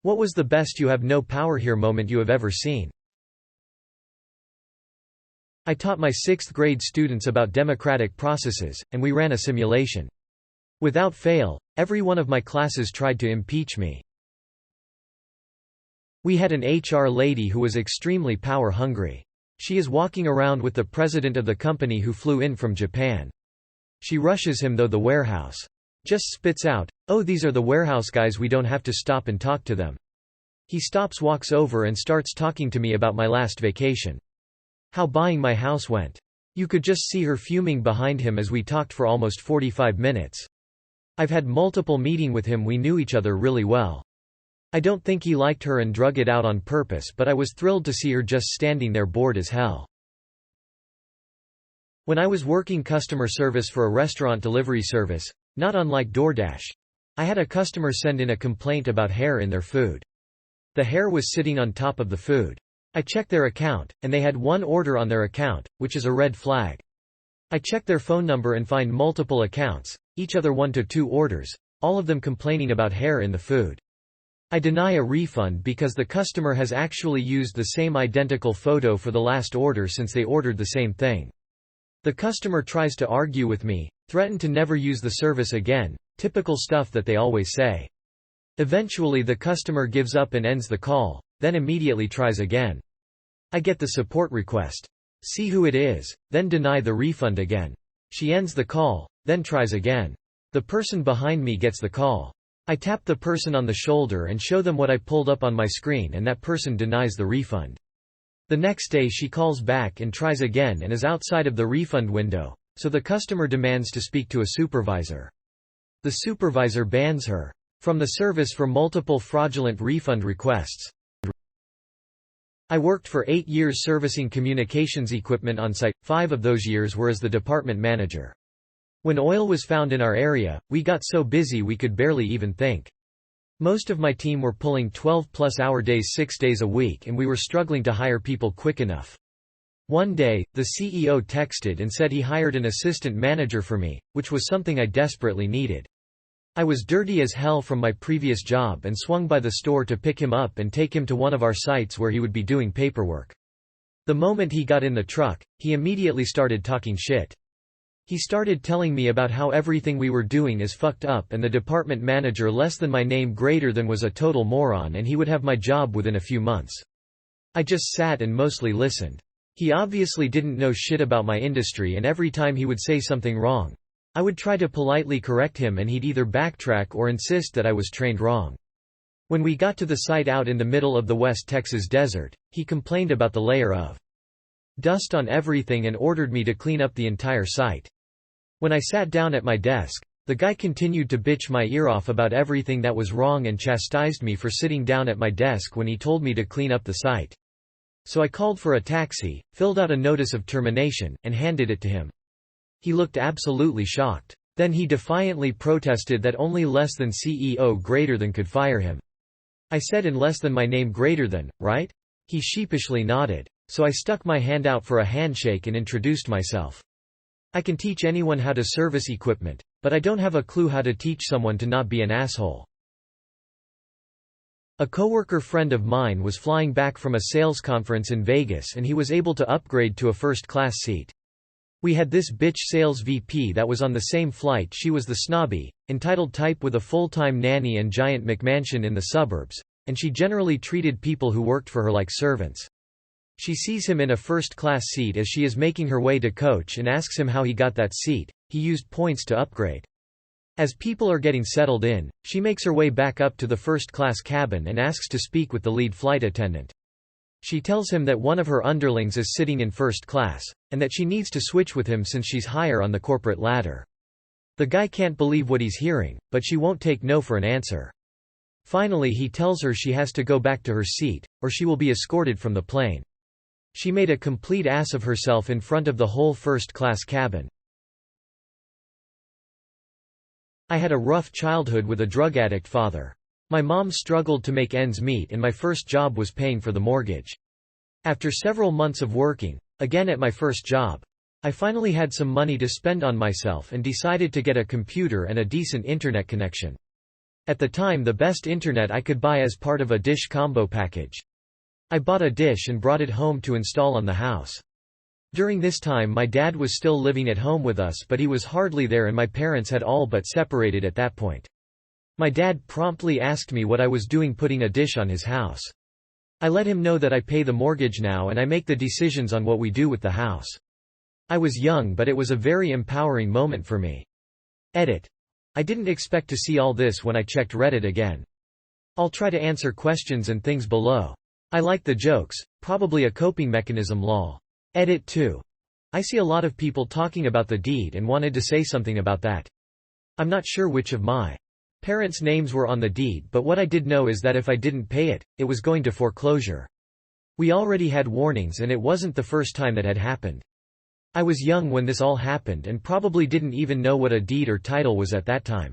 What was the best you have no power here moment you have ever seen? I taught my 6th grade students about democratic processes, and we ran a simulation. Without fail, every one of my classes tried to impeach me. We had an HR lady who was extremely power-hungry. She is walking around with the president of the company who flew in from Japan. She rushes him though the warehouse just spits out, "Oh, these are the warehouse guys, we don't have to stop and talk to them." He stops, walks over and starts talking to me about my last vacation. How buying my house went. You could just see her fuming behind him as we talked for almost 45 minutes. I've had multiple meetings with him, we knew each other really well. I don't think he liked her and drug it out on purpose, but I was thrilled to see her just standing there bored as hell. When I was working customer service for a restaurant delivery service, not unlike DoorDash, I had a customer send in a complaint about hair in their food. The hair was sitting on top of the food. I checked their account, and they had one order on their account, which is a red flag. I checked their phone number and find multiple accounts, each other 1 to 2 orders, all of them complaining about hair in the food. I deny a refund because the customer has actually used the same identical photo for the last order since they ordered the same thing. The customer tries to argue with me, threatened to never use the service again, typical stuff that they always say. Eventually the customer gives up and ends the call, then immediately tries again. I get the support request. See who it is, then deny the refund again. She ends the call, then tries again. The person behind me gets the call. I tap the person on the shoulder and show them what I pulled up on my screen, and that person denies the refund. The next day she calls back and tries again and is outside of the refund window, so the customer demands to speak to a supervisor. The supervisor bans her from the service for multiple fraudulent refund requests. I worked for 8 years servicing communications equipment on site, 5 of those years were as the department manager. When oil was found in our area, we got so busy we could barely even think. Most of my team were pulling 12-plus hour days 6 days a week, and we were struggling to hire people quick enough. One day, the CEO texted and said he hired an assistant manager for me, which was something I desperately needed. I was dirty as hell from my previous job and swung by the store to pick him up and take him to one of our sites where he would be doing paperwork. The moment he got in the truck, he immediately started talking shit. He started telling me about how everything we were doing is fucked up and the department manager less than my name greater than was a total moron and he would have my job within a few months. I just sat and mostly listened. He obviously didn't know shit about my industry, and every time he would say something wrong, I would try to politely correct him and he'd either backtrack or insist that I was trained wrong. When we got to the site out in the middle of the West Texas desert, he complained about the layer of dust on everything and ordered me to clean up the entire site. When I sat down at my desk, the guy continued to bitch my ear off about everything that was wrong and chastised me for sitting down at my desk when he told me to clean up the site. So I called for a taxi, filled out a notice of termination, and handed it to him. He looked absolutely shocked. Then he defiantly protested that only less than CEO greater than could fire him. I said in less than my name greater than, right? He sheepishly nodded. So I stuck my hand out for a handshake and introduced myself. I can teach anyone how to service equipment, but I don't have a clue how to teach someone to not be an asshole. A coworker friend of mine was flying back from a sales conference in Vegas and he was able to upgrade to a first-class seat. We had this bitch sales VP that was on the same flight. She was the snobby, entitled type with a full-time nanny and giant McMansion in the suburbs, and she generally treated people who worked for her like servants. She sees him in a first-class seat as she is making her way to coach and asks him how he got that seat. He used points to upgrade. As people are getting settled in, she makes her way back up to the first-class cabin and asks to speak with the lead flight attendant. She tells him that one of her underlings is sitting in first class, and that she needs to switch with him since she's higher on the corporate ladder. The guy can't believe what he's hearing, but she won't take no for an answer. Finally he tells her she has to go back to her seat, or she will be escorted from the plane. She made a complete ass of herself in front of the whole first-class cabin. I had a rough childhood with a drug addict father. My mom struggled to make ends meet and my first job was paying for the mortgage. After several months of working, again at my first job, I finally had some money to spend on myself and decided to get a computer and a decent internet connection. At the time, the best internet I could buy as part of a Dish combo package. I bought a dish and brought it home to install on the house. During this time my dad was still living at home with us, but he was hardly there and my parents had all but separated at that point. My dad promptly asked me what I was doing putting a dish on his house. I let him know that I pay the mortgage now and I make the decisions on what we do with the house. I was young, but it was a very empowering moment for me. Edit. I didn't expect to see all this when I checked Reddit again. I'll try to answer questions and things below. I like the jokes, probably a coping mechanism lol. Edit 2. I see a lot of people talking about the deed and wanted to say something about that. I'm not sure which of my parents' names were on the deed, but what I did know is that if I didn't pay it, it was going to foreclosure. We already had warnings and it wasn't the first time that had happened. I was young when this all happened and probably didn't even know what a deed or title was at that time.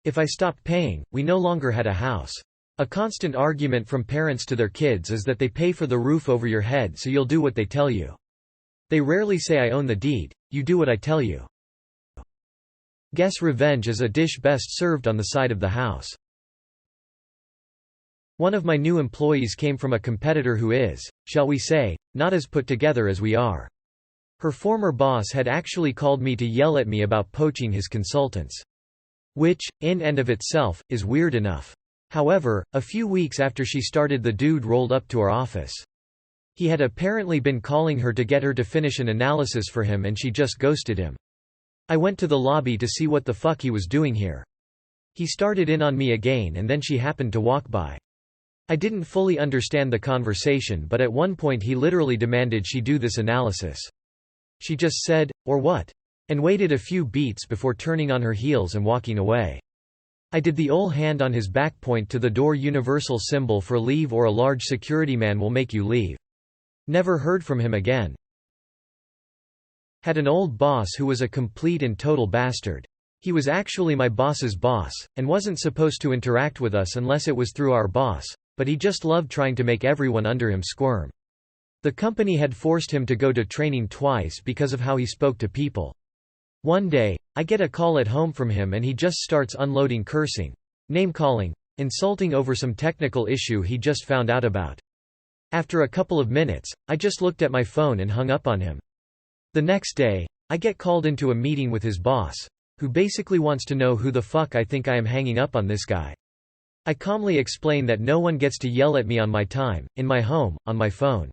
If I stopped paying, we no longer had a house. A constant argument from parents to their kids is that they pay for the roof over your head so you'll do what they tell you. They rarely say I own the deed, you do what I tell you. Guess revenge is a dish best served on the side of the house. One of my new employees came from a competitor who is, shall we say, not as put together as we are. Her former boss had actually called me to yell at me about poaching his consultants. Which, in and of itself, is weird enough. However, a few weeks after she started, the dude rolled up to our office. He had apparently been calling her to get her to finish an analysis for him and she just ghosted him. I went to the lobby to see what the fuck he was doing here. He started in on me again and then she happened to walk by. I didn't fully understand the conversation, but at one point he literally demanded she do this analysis. She just said, "Or what?" and waited a few beats before turning on her heels and walking away. I did the ol' hand on his back point to the door universal symbol for leave, or a large security man will make you leave. Never heard from him again. Had an old boss who was a complete and total bastard. He was actually my boss's boss, and wasn't supposed to interact with us unless it was through our boss, but he just loved trying to make everyone under him squirm. The company had forced him to go to training twice because of how he spoke to people. One day, I get a call at home from him and he just starts unloading cursing, name-calling, insulting over some technical issue he just found out about. After a couple of minutes, I just looked at my phone and hung up on him. The next day, I get called into a meeting with his boss, who basically wants to know who the fuck I think I am hanging up on this guy. I calmly explain that no one gets to yell at me on my time, in my home, on my phone.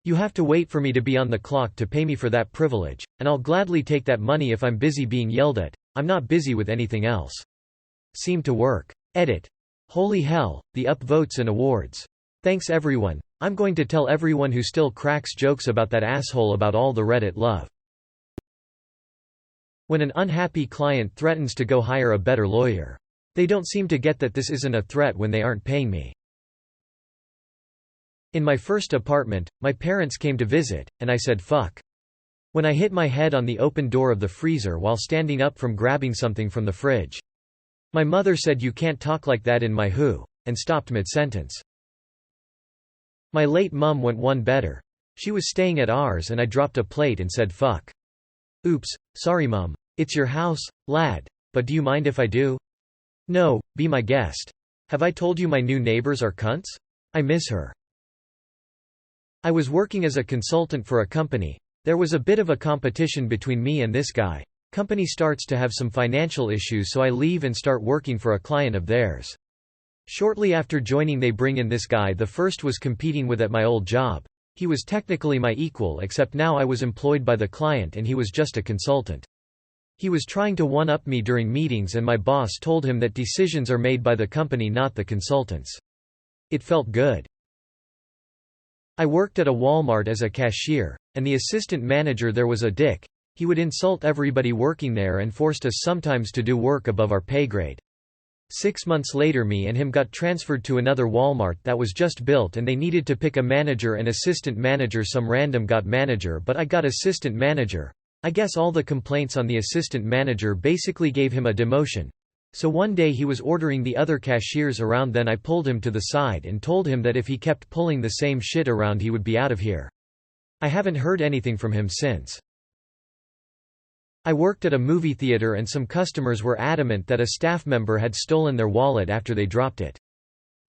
You have to wait for me to be on the clock to pay me for that privilege, and I'll gladly take that money if I'm busy being yelled at. I'm not busy with anything else. Seemed to work. Edit. Holy hell, the upvotes and awards. Thanks everyone. I'm going to tell everyone who still cracks jokes about that asshole about all the Reddit love. When an unhappy client threatens to go hire a better lawyer. They don't seem to get that this isn't a threat when they aren't paying me. In my first apartment, my parents came to visit, and I said fuck. When I hit my head on the open door of the freezer while standing up from grabbing something from the fridge. My mother said you can't talk like that in my who, and stopped mid-sentence. My late mum went one better. She was staying at ours and I dropped a plate and said fuck. Oops, sorry mum. It's your house, lad, but do you mind if I do? No, be my guest. Have I told you my new neighbors are cunts? I miss her. I was working as a consultant for a company. There was a bit of a competition between me and this guy. Company starts to have some financial issues, so I leave and start working for a client of theirs. Shortly after joining they bring in this guy the first was competing with at my old job. He was technically my equal, except now I was employed by the client and he was just a consultant. He was trying to one-up me during meetings and my boss told him that decisions are made by the company, not the consultants. It felt good. I worked at a Walmart as a cashier, and the assistant manager there was a dick. He would insult everybody working there and forced us sometimes to do work above our pay grade. 6 months later me and him got transferred to another Walmart that was just built and they needed to pick a manager and assistant manager. Some random got manager but I got assistant manager. I guess all the complaints on the assistant manager basically gave him a demotion. So one day he was ordering the other cashiers around, then I pulled him to the side and told him that if he kept pulling the same shit around he would be out of here. I haven't heard anything from him since. I worked at a movie theater and some customers were adamant that a staff member had stolen their wallet after they dropped it.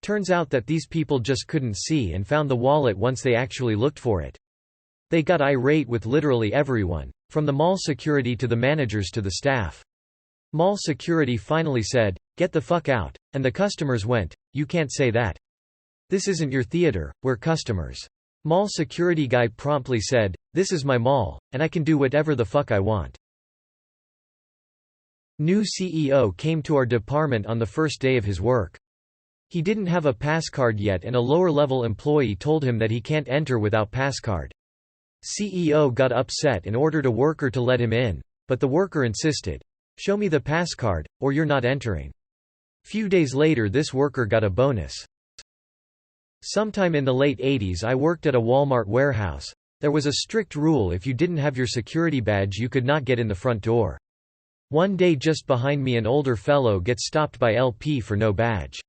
Turns out that these people just couldn't see and found the wallet once they actually looked for it. They got irate with literally everyone, from the mall security to the managers to the staff. Mall security finally said, "Get the fuck out," and the customers went, "You can't say that. This isn't your theater, we're customers." Mall security guy promptly said, "This is my mall, and I can do whatever the fuck I want." New CEO came to our department on the first day of his work. He didn't have a pass card yet and a lower-level employee told him that he can't enter without pass card. CEO got upset and ordered a worker to let him in, but the worker insisted, "Show me the pass card, or you're not entering." Few days later this worker got a bonus. Sometime in the late 80s I worked at a Walmart warehouse. There was a strict rule: if you didn't have your security badge you could not get in the front door. One day just behind me an older fellow gets stopped by LP for no badge.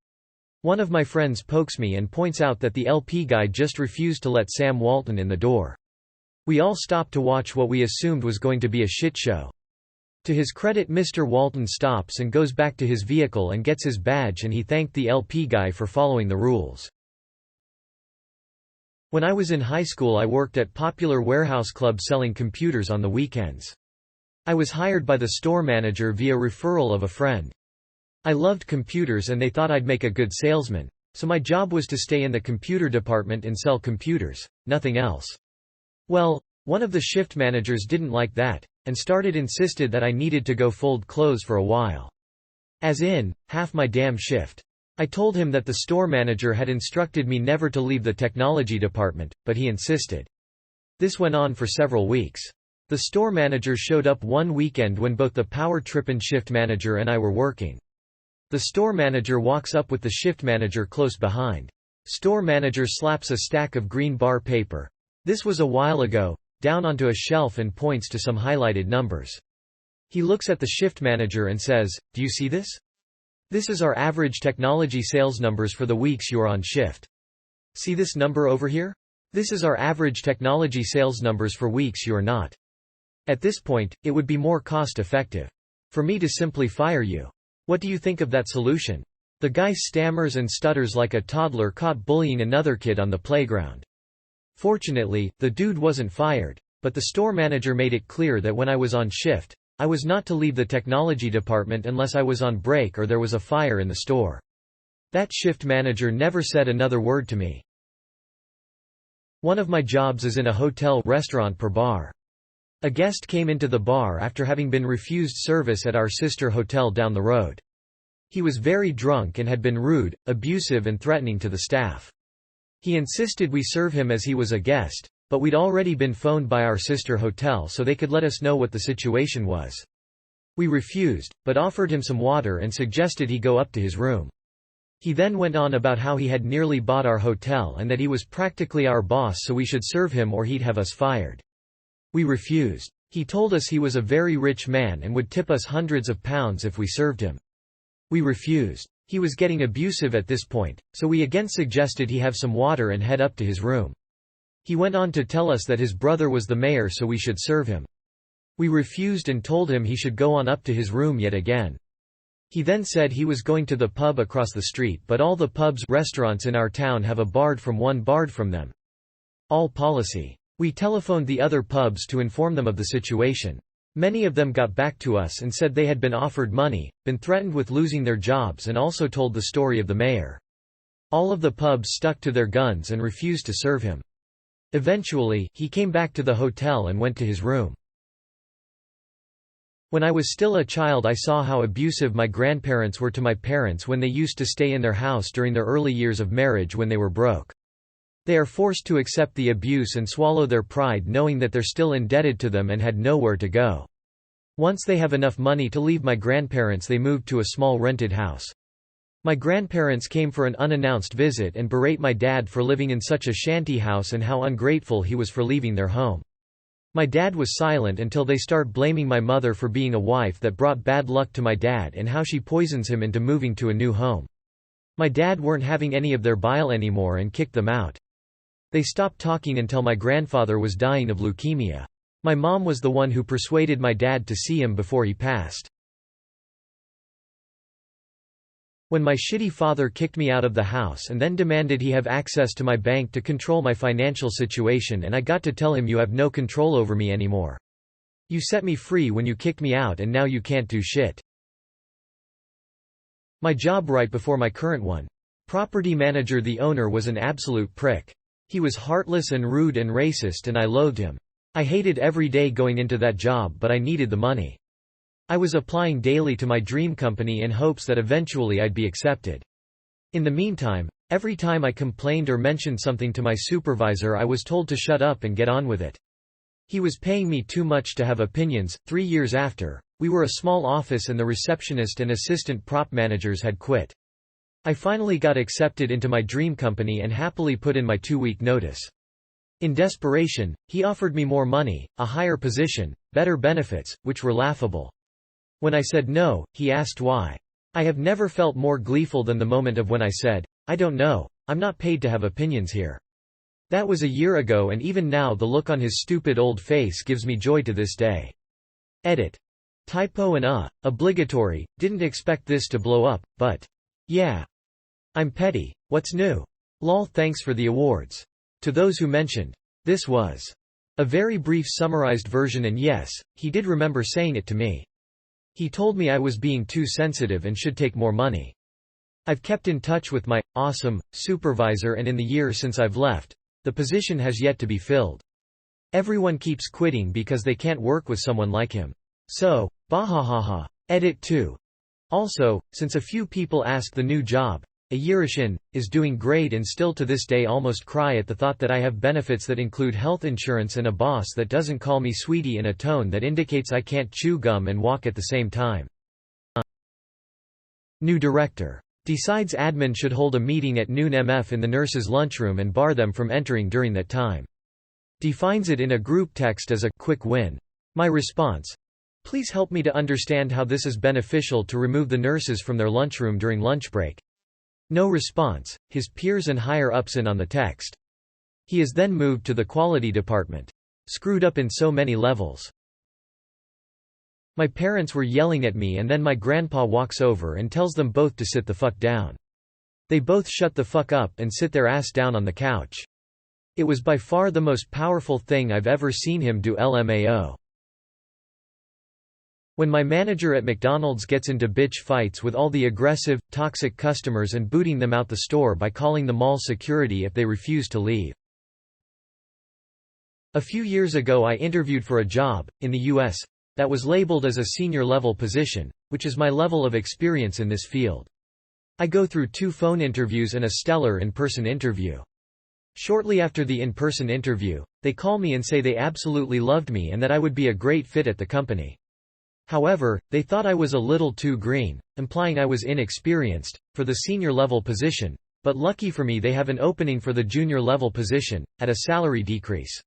One of my friends pokes me and points out that the LP guy just refused to let Sam Walton in the door. We all stopped to watch what we assumed was going to be a shit show. To his credit, Mr. Walton stops and goes back to his vehicle and gets his badge, and he thanked the LP guy for following the rules. When I was in high school I worked at Popular Warehouse Club selling computers on the weekends. I was hired by the store manager via referral of a friend. I loved computers and they thought I'd make a good salesman, so my job was to stay in the computer department and sell computers, nothing else. Well, one of the shift managers didn't like that, and insisted that I needed to go fold clothes for a while. As in, half my damn shift. I told him that the store manager had instructed me never to leave the technology department, but he insisted. This went on for several weeks. The store manager showed up one weekend when both the power trip and shift manager and I were working. The store manager walks up with the shift manager close behind. Store manager slaps a stack of green bar paper. This was a while ago, down onto a shelf and points to some highlighted numbers. He looks at the shift manager and says, "Do you see this? This is our average technology sales numbers for the weeks you are on shift. See this number over here? This is our average technology sales numbers for weeks you are not. At this point, it would be more cost-effective for me to simply fire you. What do you think of that solution?" The guy stammers and stutters like a toddler caught bullying another kid on the playground. Fortunately, the dude wasn't fired, but the store manager made it clear that when I was on shift, I was not to leave the technology department unless I was on break or there was a fire in the store. That shift manager never said another word to me. One of my jobs is in a hotel restaurant per bar. A guest came into the bar after having been refused service at our sister hotel down the road. He was very drunk and had been rude, abusive and threatening to the staff. He insisted we serve him as he was a guest, but we'd already been phoned by our sister hotel so they could let us know what the situation was. We refused, but offered him some water and suggested he go up to his room. He then went on about how he had nearly bought our hotel and that he was practically our boss so we should serve him or he'd have us fired. We refused. He told us he was a very rich man and would tip us hundreds of pounds if we served him. We refused. He was getting abusive at this point, so we again suggested he have some water and head up to his room. He went on to tell us that his brother was the mayor so we should serve him. We refused and told him he should go on up to his room yet again. He then said he was going to the pub across the street, but all the pubs restaurants in our town have a barred from them. All policy. We telephoned the other pubs to inform them of the situation. Many of them got back to us and said they had been offered money, been threatened with losing their jobs and also told the story of the mayor. All of the pubs stuck to their guns and refused to serve him. Eventually, he came back to the hotel and went to his room. When I was still a child I saw how abusive my grandparents were to my parents when they used to stay in their house during their early years of marriage when they were broke. They are forced to accept the abuse and swallow their pride knowing that they're still indebted to them and had nowhere to go. Once they have enough money to leave my grandparents they moved to a small rented house. My grandparents came for an unannounced visit and berate my dad for living in such a shanty house and how ungrateful he was for leaving their home. My dad was silent until they start blaming my mother for being a wife that brought bad luck to my dad and how she poisons him into moving to a new home. My dad weren't having any of their bile anymore and kicked them out. They stopped talking until my grandfather was dying of leukemia. My mom was the one who persuaded my dad to see him before he passed. When my shitty father kicked me out of the house and then demanded he have access to my bank to control my financial situation, and I got to tell him, you have no control over me anymore. You set me free when you kicked me out and now you can't do shit. My job right before my current one. Property manager. The owner was an absolute prick. He was heartless and rude and racist, and I loathed him. I hated every day going into that job, but I needed the money. I was applying daily to my dream company in hopes that eventually I'd be accepted. In the meantime, every time I complained or mentioned something to my supervisor, I was told to shut up and get on with it. He was paying me too much to have opinions. 3 years after, we were a small office and the receptionist and assistant prop managers had quit. I finally got accepted into my dream company and happily put in my 2-week notice. In desperation, he offered me more money, a higher position, better benefits, which were laughable. When I said no, he asked why. I have never felt more gleeful than the moment of when I said, I don't know, I'm not paid to have opinions here. That was a year ago, and even now the look on his stupid old face gives me joy to this day. Edit. Typo and obligatory, didn't expect this to blow up, but yeah. I'm petty, what's new? Lol, thanks for the awards. To those who mentioned. This was a very brief summarized version, and yes, he did remember saying it to me. He told me I was being too sensitive and should take more money. I've kept in touch with my awesome supervisor, and in the year since I've left, the position has yet to be filled. Everyone keeps quitting because they can't work with someone like him. So, bahahaha. Edit 2. Also, since a few people asked, the new job, Ayirashin, is doing great, and still to this day almost cry at the thought that I have benefits that include health insurance and a boss that doesn't call me sweetie in a tone that indicates I can't chew gum and walk at the same time. New director. Decides admin should hold a meeting at noon MF in the nurses' lunchroom and bar them from entering during that time. Defines it in a group text as a quick win. My response: please help me to understand how this is beneficial to remove the nurses from their lunchroom during lunch break. No response. His peers and higher-ups in on the text. He is then moved to the quality department. Screwed up in so many levels. My parents were yelling at me, and then my grandpa walks over and tells them both to sit the fuck down. They both shut the fuck up and sit their ass down on the couch. It was by far the most powerful thing I've ever seen him do. LMAO. When my manager at McDonald's gets into bitch fights with all the aggressive, toxic customers and booting them out the store by calling the mall security if they refuse to leave. A few years ago I interviewed for a job, in the US, that was labeled as a senior-level position, which is my level of experience in this field. I go through 2 phone interviews and a stellar in-person interview. Shortly after the in-person interview, they call me and say they absolutely loved me and that I would be a great fit at the company. However, they thought I was a little too green, implying I was inexperienced, for the senior-level position, but lucky for me they have an opening for the junior-level position, at a salary decrease.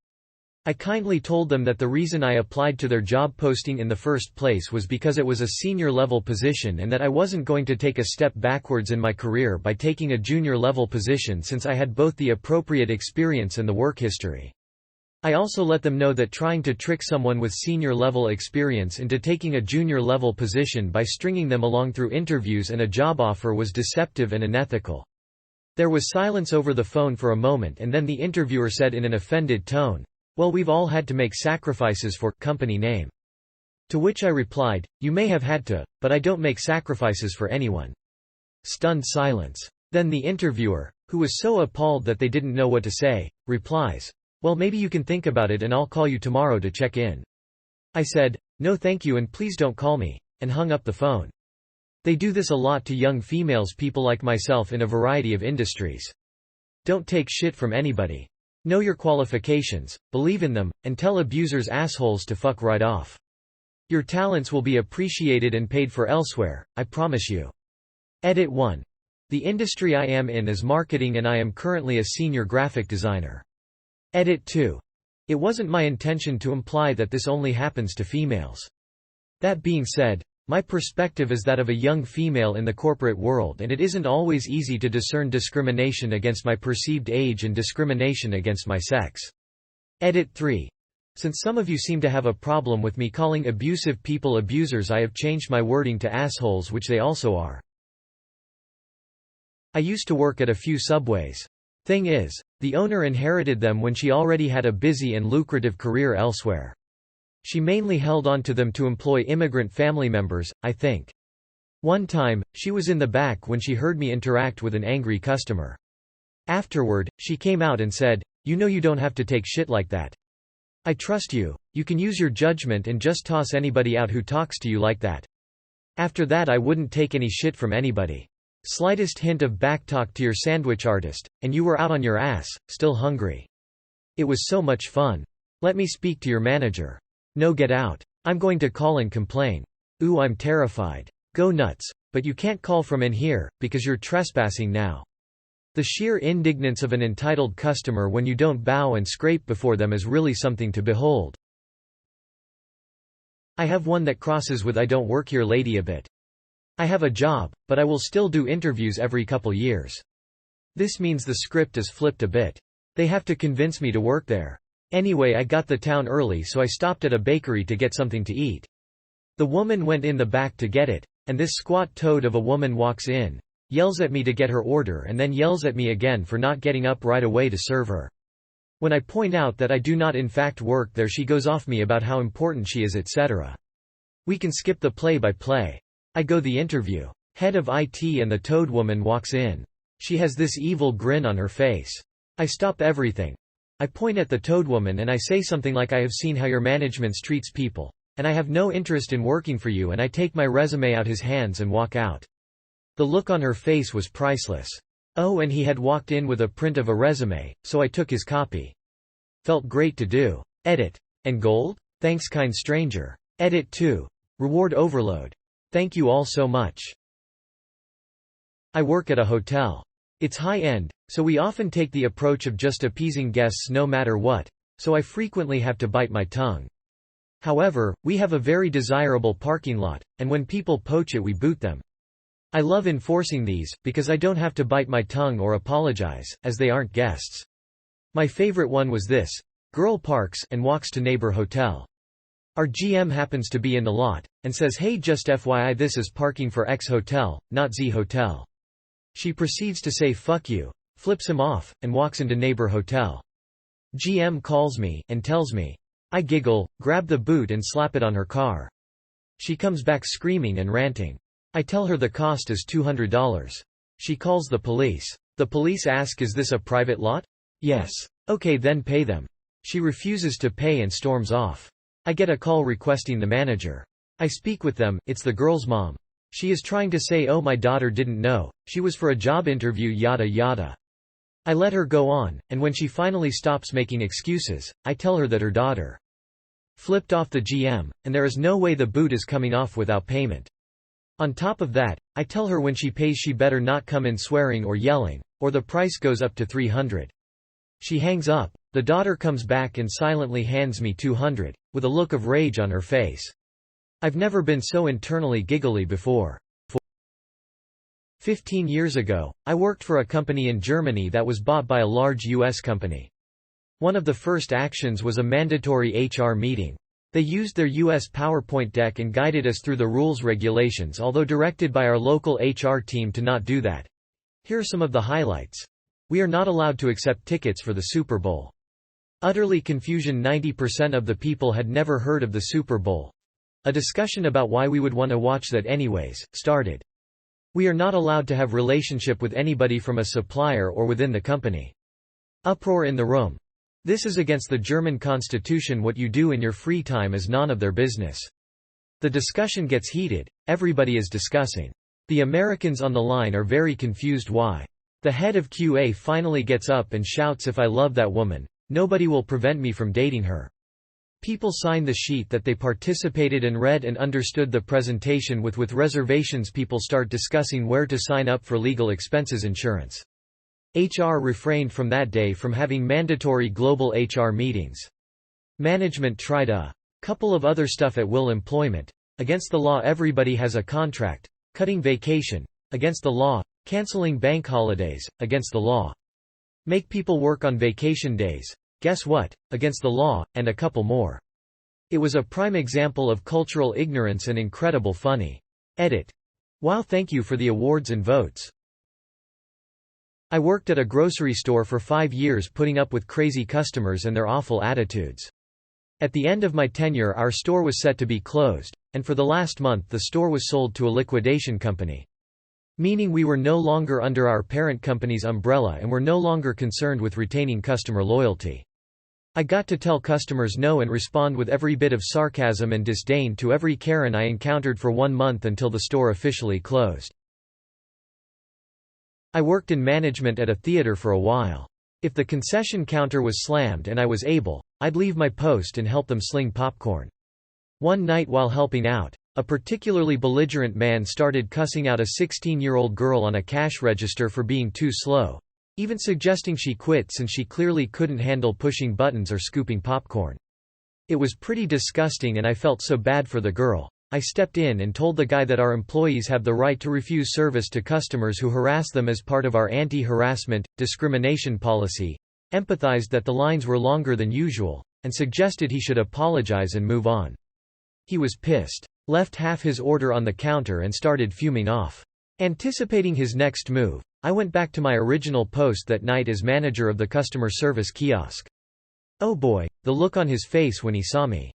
I kindly told them that the reason I applied to their job posting in the first place was because it was a senior-level position and that I wasn't going to take a step backwards in my career by taking a junior-level position since I had both the appropriate experience and the work history. I also let them know that trying to trick someone with senior-level experience into taking a junior-level position by stringing them along through interviews and a job offer was deceptive and unethical. There was silence over the phone for a moment, and then the interviewer said in an offended tone, "Well, we've all had to make sacrifices for company name." To which I replied, "You may have had to, but I don't make sacrifices for anyone." Stunned silence. Then the interviewer, who was so appalled that they didn't know what to say, replies, "Well, maybe you can think about it and I'll call you tomorrow to check in." I said, "No thank you and please don't call me," and hung up the phone. They do this a lot to young females, people like myself in a variety of industries. Don't take shit from anybody. Know your qualifications, believe in them, and tell abusers assholes to fuck right off. Your talents will be appreciated and paid for elsewhere, I promise you. Edit 1. The industry I am in is marketing and I am currently a senior graphic designer. Edit 2. It wasn't my intention to imply that this only happens to females. That being said, my perspective is that of a young female in the corporate world, and it isn't always easy to discern discrimination against my perceived age and discrimination against my sex. Edit 3. Since some of you seem to have a problem with me calling abusive people abusers, I have changed my wording to assholes, which they also are. I used to work at a few subways. Thing is, the owner inherited them when she already had a busy and lucrative career elsewhere. She mainly held on to them to employ immigrant family members, I think. One time, she was in the back when she heard me interact with an angry customer. Afterward, she came out and said, "You know you don't have to take shit like that. I trust you. You can use your judgment and just toss anybody out who talks to you like that." After that, I wouldn't take any shit from anybody. Slightest hint of backtalk to your sandwich artist, and you were out on your ass, still hungry. It was so much fun. Let me speak to your manager. No, get out. I'm going to call and complain. Ooh, I'm terrified. Go nuts, but you can't call from in here, because you're trespassing now. The sheer indignance of an entitled customer when you don't bow and scrape before them is really something to behold. I have one that crosses with "I don't work here lady" a bit. I have a job, but I will still do interviews every couple years. This means the script is flipped a bit. They have to convince me to work there. Anyway, I got the town early, so I stopped at a bakery to get something to eat. The woman went in the back to get it, and this squat toad of a woman walks in, yells at me to get her order, and then yells at me again for not getting up right away to serve her. When I point out that I do not in fact work there, she goes off me about how important she is, etc. We can skip the play-by-play. I go the interview. Head of IT and the toad woman walks in. She has this evil grin on her face. I stop everything. I point at the toad woman and I say something like, "I have seen how your management treats people, and I have no interest in working for you," and I take my resume out his hands and walk out. The look on her face was priceless. Oh, and he had walked in with a print of a resume, so I took his copy. Felt great to do. Edit. And gold? Thanks, kind stranger. Edit 2. Reward overload. Thank you all so much. I work at a hotel. It's high-end, so we often take the approach of just appeasing guests no matter what, so I frequently have to bite my tongue. However, we have a very desirable parking lot, and when people poach it, we boot them. I love enforcing these, because I don't have to bite my tongue or apologize, as they aren't guests. My favorite one was this. Girl parks and walks to neighbor hotel. Our GM happens to be in the lot, and says, "Hey, just FYI, this is parking for X hotel, not Z hotel." She proceeds to say "fuck you," flips him off, and walks into neighbor hotel. GM calls me, and tells me. I giggle, grab the boot and slap it on her car. She comes back screaming and ranting. I tell her the cost is $200. She calls the police. The police ask, "Is this a private lot?" "Yes." "Okay, then pay them." She refuses to pay and storms off. I get a call requesting the manager. I speak with them. It's the girl's mom. She is trying to say, "Oh, my daughter didn't know. She was for a job interview, yada yada." I let her go on, and when she finally stops making excuses, I tell her that her daughter flipped off the GM, and there is no way the boot is coming off without payment. On top of that, I tell her when she pays she better not come in swearing or yelling, or the price goes up to $300. She hangs up. The daughter comes back and silently hands me $200, with a look of rage on her face. I've never been so internally giggly before. 15 years ago, I worked for a company in Germany that was bought by a large U.S. company. One of the first actions was a mandatory HR meeting. They used their U.S. PowerPoint deck and guided us through the rules regulations, although directed by our local HR team to not do that. Here are some of the highlights. We are not allowed to accept tickets for the Super Bowl. Utterly confusion. 90% of the people had never heard of the Super Bowl. A discussion about why we would want to watch that anyways, started. We are not allowed to have relationship with anybody from a supplier or within the company. Uproar in the room. This is against the German constitution. What you do in your free time is none of their business. The discussion gets heated. Everybody is discussing. The Americans on the line are very confused why. The head of QA finally gets up and shouts, "If I love that woman, nobody will prevent me from dating her." People sign the sheet that they participated and read and understood the presentation with reservations. People start discussing where to sign up for legal expenses insurance. HR refrained from that day from having mandatory global HR meetings. Management tried a couple of other stuff at will. Employment. Against the law. Everybody has a contract. Cutting vacation. Against the law. Canceling bank holidays. Against the law. Make people work on vacation days. guess what? Against the law, and a couple more. It was a prime example of cultural ignorance and incredible funny. Edit. Wow, thank you for the awards and votes. I worked at a grocery store for 5 years putting up with crazy customers and their awful attitudes. At the end of my tenure our store was set to be closed, and for the last month the store was sold to a liquidation company. Meaning we were no longer under our parent company's umbrella and were no longer concerned with retaining customer loyalty. I got to tell customers no and respond with every bit of sarcasm and disdain to every Karen I encountered for 1 month until the store officially closed. I worked in management at a theater for a while. If the concession counter was slammed and I was able, I'd leave my post and help them sling popcorn. One night while helping out, a particularly belligerent man started cussing out a 16-year-old girl on a cash register for being too slow, even suggesting she quit since she clearly couldn't handle pushing buttons or scooping popcorn. It was pretty disgusting and I felt so bad for the girl. I stepped in and told the guy that our employees have the right to refuse service to customers who harass them as part of our anti-harassment, discrimination policy, empathized that the lines were longer than usual, and suggested he should apologize and move on. He was pissed, left half his order on the counter and started fuming off. Anticipating his next move, I went back to my original post that night as manager of the customer service kiosk. Oh boy, the look on his face when he saw me.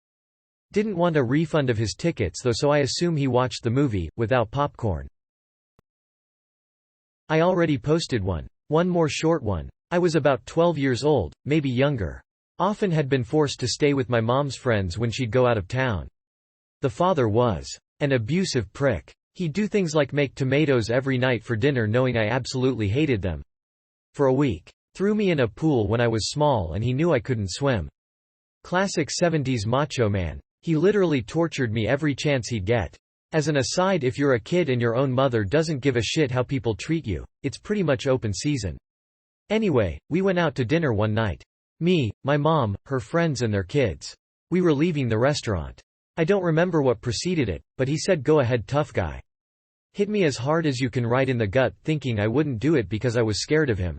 Didn't want a refund of his tickets though, so I assume he watched the movie, without popcorn. I already posted one. One more short one. I was about 12 years old, maybe younger. Often had been forced to stay with my mom's friends when she'd go out of town. The father was an abusive prick. He'd do things like make tomatoes every night for dinner knowing I absolutely hated them. For a week. Threw me in a pool when I was small and he knew I couldn't swim. Classic 70s macho man. He literally tortured me every chance he'd get. As an aside, if you're a kid and your own mother doesn't give a shit how people treat you, it's pretty much open season. Anyway, we went out to dinner one night. Me, my mom, her friends and their kids. We were leaving the restaurant. I don't remember what preceded it, but he said, "Go ahead, tough guy." Hit me as hard as you can right in the gut, thinking I wouldn't do it because I was scared of him.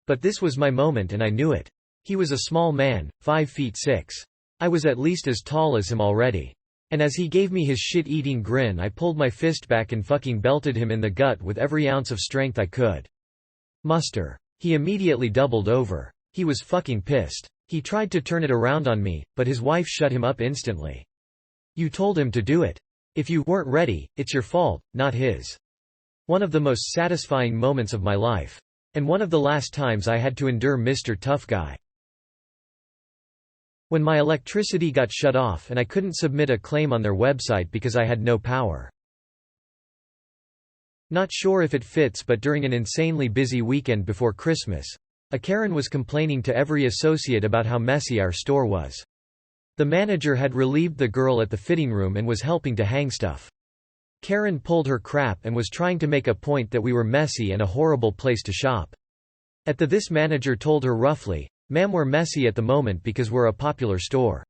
But this was my moment and I knew it. He was a small man, 5'6". I was at least as tall as him already. And as he gave me his shit-eating grin I pulled my fist back and fucking belted him in the gut with every ounce of strength I could muster. He immediately doubled over. He was fucking pissed. He tried to turn it around on me, but his wife shut him up instantly. "You told him to do it. If you weren't ready, it's your fault, not his." One of the most satisfying moments of my life. And one of the last times I had to endure Mr. Tough Guy. When my electricity got shut off and I couldn't submit a claim on their website because I had no power. Not sure if it fits, but during an insanely busy weekend before Christmas, a Karen was complaining to every associate about how messy our store was. The manager had relieved the girl at the fitting room and was helping to hang stuff. Karen pulled her crap and was trying to make a point that we were messy and a horrible place to shop. This manager told her roughly, "Ma'am, we're messy at the moment because we're a popular store.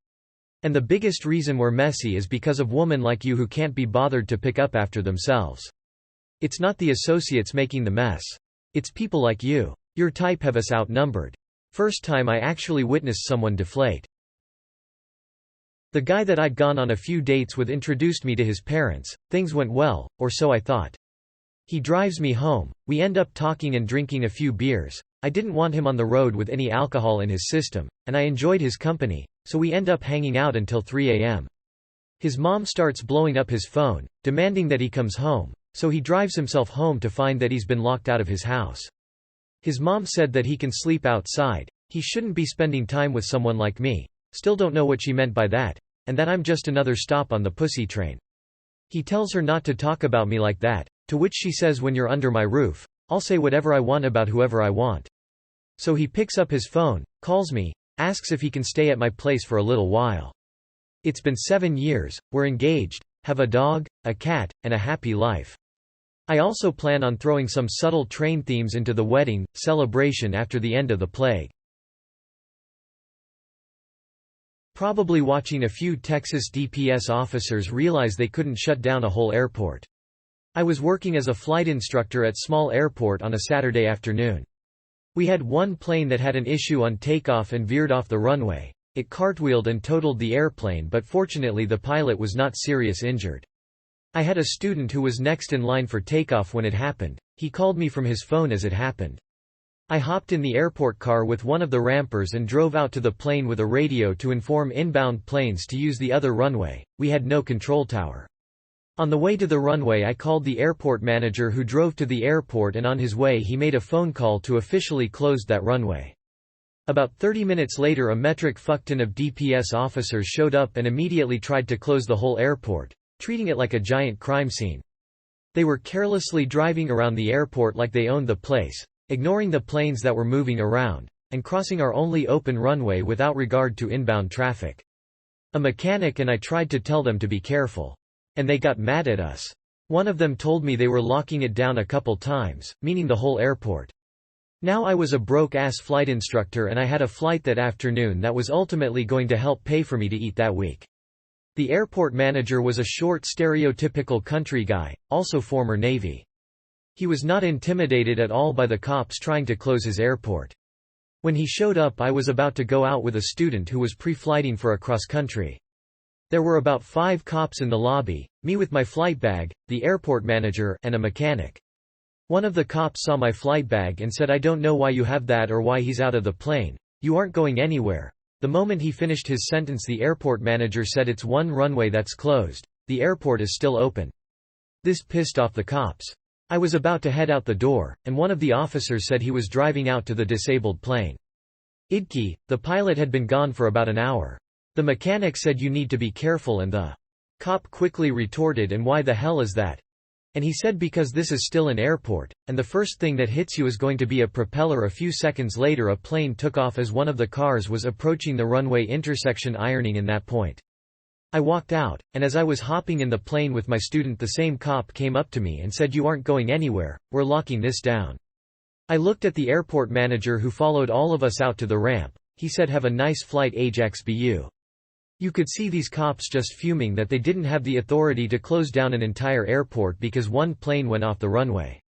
And the biggest reason we're messy is because of women like you who can't be bothered to pick up after themselves. It's not the associates making the mess. It's people like you. Your type have us outnumbered." First time I actually witnessed someone deflate. The guy that I'd gone on a few dates with introduced me to his parents. Things went well, or so I thought. He drives me home. We end up talking and drinking a few beers. I didn't want him on the road with any alcohol in his system, and I enjoyed his company, so we end up hanging out until 3 a.m. His mom starts blowing up his phone, demanding that he comes home, so he drives himself home to find that he's been locked out of his house. His mom said that he can sleep outside, he shouldn't be spending time with someone like me. Still don't know what she meant by that, and that I'm just another stop on the pussy train. He tells her not to talk about me like that, to which she says, "When you're under my roof, I'll say whatever I want about whoever I want." So he picks up his phone, calls me, asks if he can stay at my place for a little while. It's been 7 years, we're engaged, have a dog, a cat, and a happy life. I also plan on throwing some subtle train themes into the wedding celebration after the end of the plague. Probably watching a few Texas DPS officers realize they couldn't shut down a whole airport. I was working as a flight instructor at small airport on a Saturday afternoon. We had one plane that had an issue on takeoff and veered off the runway. It cartwheeled and totaled the airplane, but fortunately the pilot was not seriously injured. I had a student who was next in line for takeoff when it happened. He called me from his phone as it happened. I hopped in the airport car with one of the rampers and drove out to the plane with a radio to inform inbound planes to use the other runway. We had no control tower. On the way to the runway, I called the airport manager, who drove to the airport, and on his way he made a phone call to officially close that runway. About 30 minutes later, a metric fuckton of DPS officers showed up and immediately tried to close the whole airport, treating it like a giant crime scene. They were carelessly driving around the airport like they owned the place, ignoring the planes that were moving around, and crossing our only open runway without regard to inbound traffic. A mechanic and I tried to tell them to be careful. And they got mad at us. One of them told me they were locking it down a couple times, meaning the whole airport. Now I was a broke-ass flight instructor and I had a flight that afternoon that was ultimately going to help pay for me to eat that week. The airport manager was a short, stereotypical country guy, also former Navy. He was not intimidated at all by the cops trying to close his airport. When he showed up, I was about to go out with a student who was pre-flighting for a cross-country. There were about 5 cops in the lobby, me with my flight bag, the airport manager, and a mechanic. One of the cops saw my flight bag and said, "I don't know why you have that or why he's out of the plane. You aren't going anywhere." The moment he finished his sentence, the airport manager said, "It's one runway that's closed. The airport is still open." This pissed off the cops. I was about to head out the door, and one of the officers said he was driving out to the disabled plane. Idki, the pilot, had been gone for about an hour. The mechanic said, "You need to be careful," and the cop quickly retorted, "And why the hell is that?" And he said, "Because this is still an airport, and the first thing that hits you is going to be a propeller." A few seconds later, a plane took off as one of the cars was approaching the runway intersection, ironing in that point. I walked out, and as I was hopping in the plane with my student, the same cop came up to me and said, "You aren't going anywhere, we're locking this down." I looked at the airport manager, who followed all of us out to the ramp. He said, "Have a nice flight, Ajax BU." You could see these cops just fuming that they didn't have the authority to close down an entire airport because one plane went off the runway.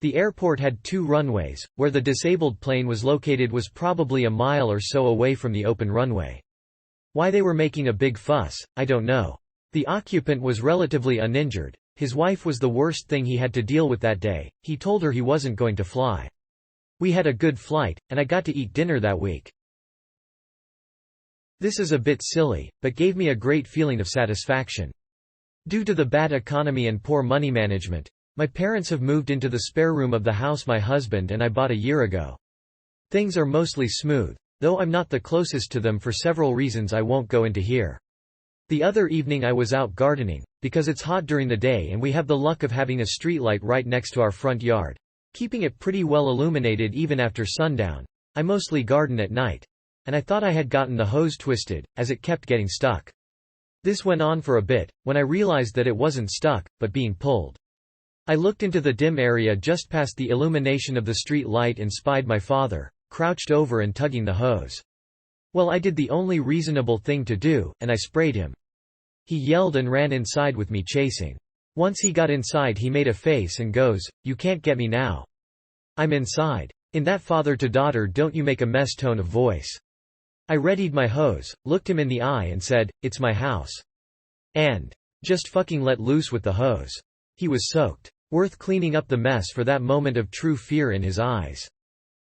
The airport had 2 runways. Where the disabled plane was located was probably a mile or so away from the open runway. Why they were making a big fuss, I don't know. The occupant was relatively uninjured. His wife was the worst thing he had to deal with that day. He told her he wasn't going to fly. We had a good flight, and I got to eat dinner that week. This is a bit silly, but gave me a great feeling of satisfaction. Due to the bad economy and poor money management, my parents have moved into the spare room of the house my husband and I bought a year ago. Things are mostly smooth, though I'm not the closest to them for several reasons I won't go into here. The other evening I was out gardening, because it's hot during the day and we have the luck of having a streetlight right next to our front yard, keeping it pretty well illuminated even after sundown. I mostly garden at night. And I thought I had gotten the hose twisted, as it kept getting stuck. This went on for a bit, when I realized that it wasn't stuck, but being pulled. I looked into the dim area just past the illumination of the street light and spied my father, crouched over and tugging the hose. Well, I did the only reasonable thing to do, and I sprayed him. He yelled and ran inside with me chasing. Once he got inside, he made a face and goes, "You can't get me now. I'm inside." In that father-to-daughter don't you make a mess tone of voice. I readied my hose, looked him in the eye and said, "It's my house." And just fucking let loose with the hose. He was soaked. Worth cleaning up the mess for that moment of true fear in his eyes.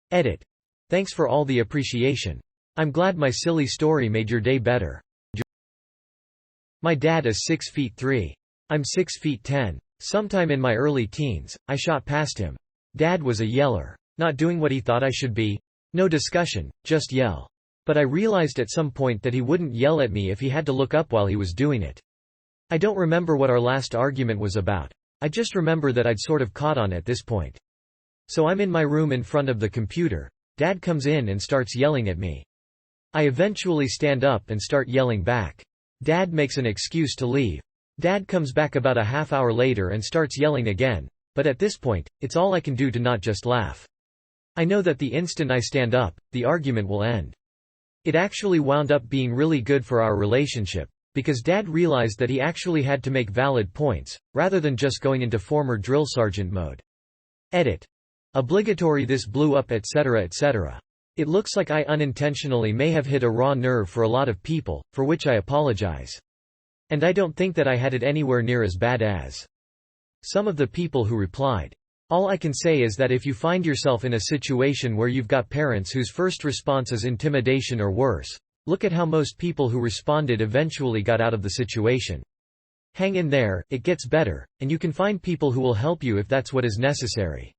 Edit. Thanks for all the appreciation. I'm glad my silly story made your day better. My dad is 6 feet 3. I'm 6 feet 10. Sometime in my early teens, I shot past him. Dad was a yeller. Not doing what he thought I should be. No discussion, just yell. But I realized at some point that he wouldn't yell at me if he had to look up while he was doing it. I don't remember what our last argument was about. I just remember that I'd sort of caught on at this point. So I'm in my room in front of the computer. Dad comes in and starts yelling at me. I eventually stand up and start yelling back. Dad makes an excuse to leave. Dad comes back about a half hour later and starts yelling again, but at this point, it's all I can do to not just laugh. I know that the instant I stand up, the argument will end. It actually wound up being really good for our relationship, because Dad realized that he actually had to make valid points, rather than just going into former drill sergeant mode. Edit. Obligatory this blew up etc etc. It looks like I unintentionally may have hit a raw nerve for a lot of people, for which I apologize. And I don't think that I had it anywhere near as bad as some of the people who replied. All I can say is that if you find yourself in a situation where you've got parents whose first response is intimidation or worse, look at how most people who responded eventually got out of the situation. Hang in there, it gets better, and you can find people who will help you if that's what is necessary.